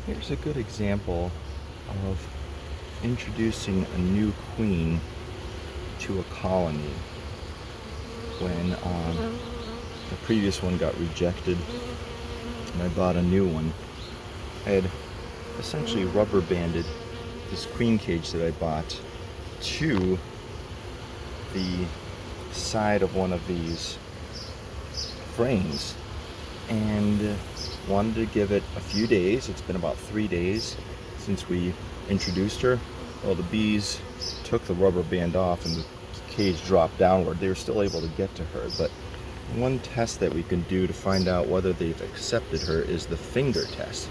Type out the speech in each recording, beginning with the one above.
Here's a good example of introducing a new queen to a colony when the previous one got rejected and I bought a new one. I had essentially rubber banded this queen cage that I bought to the side of one of these frames and wanted to give it a few days. It's been about 3 days since we introduced her. Well, the bees took the rubber band off and the cage dropped downward. They were still able to get to her, but one test that we can do to find out whether they've accepted her is the finger test.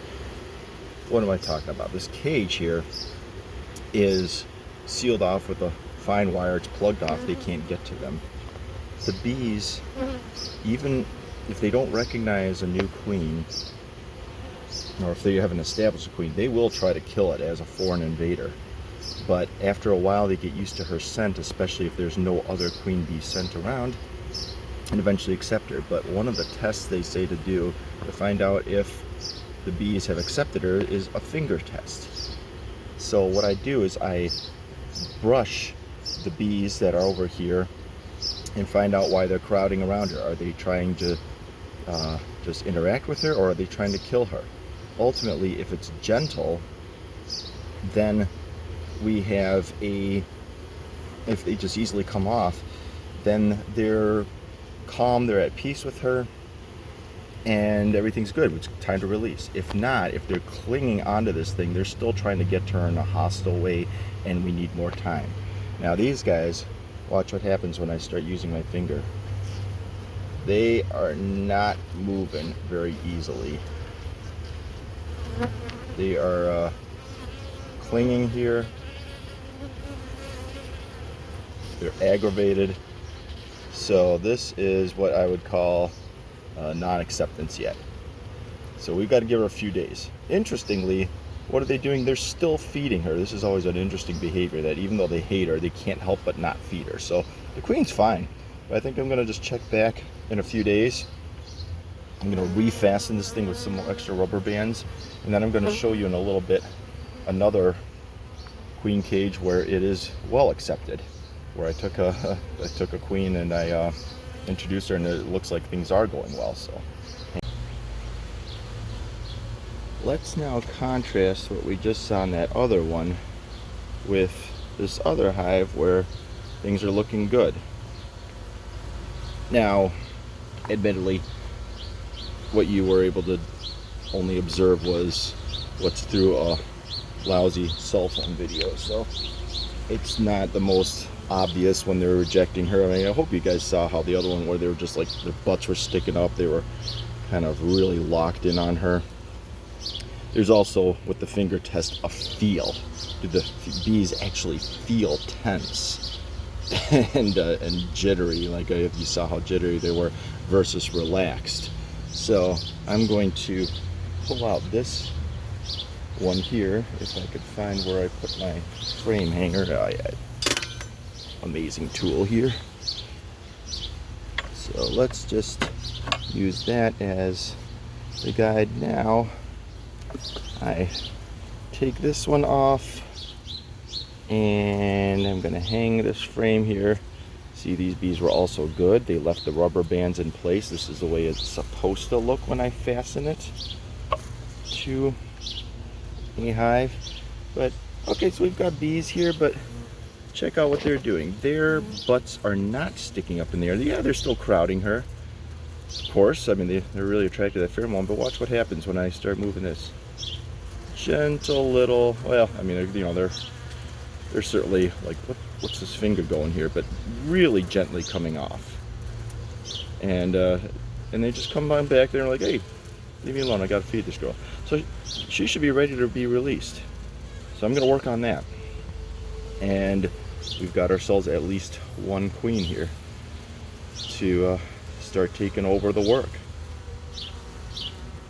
What am I talking about? This cage here is sealed off with a fine wire. It's plugged off. They can't get to them. The bees, even if they don't recognize a new queen, or if they haven't established a queen, they will try to kill it as a foreign invader. But after a while, they get used to her scent, especially if there's no other queen bee scent around, and eventually accept her. But one of the tests they say to do to find out if the bees have accepted her is a finger test. So what I do is I brush the bees that are over here and find out why they're crowding around her. Are they trying to just interact with her, or are they trying to kill her? Ultimately, if it's gentle, then we have if they just easily come off, then they're calm, they're at peace with her, and everything's good. It's time to release. If not, if they're clinging onto this thing, they're still trying to get to her in a hostile way, and we need more time. Now these guys, watch what happens when I start using my finger. They are not moving very easily. They are clinging here. They're aggravated. So this is what I would call non-acceptance yet. So we've got to give her a few days. Interestingly, what are they doing? They're still feeding her. This is always an interesting behavior, that even though they hate her, they can't help but not feed her. So the queen's fine. But I think I'm going to just check back in a few days. I'm going to refasten this thing with some more extra rubber bands, and then I'm going to show you in a little bit another queen cage where it is well accepted, where I took a queen and I introduced her, and it looks like things are going well. So let's now contrast what we just saw in that other one with this other hive where things are looking good. Now, admittedly, what you were able to only observe was what's through a lousy cell phone video, so it's not the most obvious when they're rejecting her. I mean, I hope you guys saw how the other one, where they were just like, their butts were sticking up, they were kind of really locked in on her. There's also, with the finger test, a feel. Do the bees actually feel tense and jittery, like if you saw how jittery they were, versus relaxed? So I'm going to pull out this one here, if I could find where I put my frame hanger. Oh, yeah. Amazing tool here. So let's just use that as the guide. Now I take this one off, and I'm going to hang this frame here. See, these bees were also good. They left the rubber bands in place. This is the way it's supposed to look when I fasten it to a hive. But okay, so we've got bees here, but check out what they're doing. Their butts are not sticking up in the air. Yeah, they're still crowding her, of course. I mean, they're really attracted to that pheromone, but watch what happens when I start moving this. Gentle little, well, I mean, you know, they're certainly like, what's this finger going here? But really gently coming off. And they just come on back there and like, hey, leave me alone, I gotta feed this girl. So she should be ready to be released. So I'm gonna work on that. And we've got ourselves at least one queen here to start taking over the work.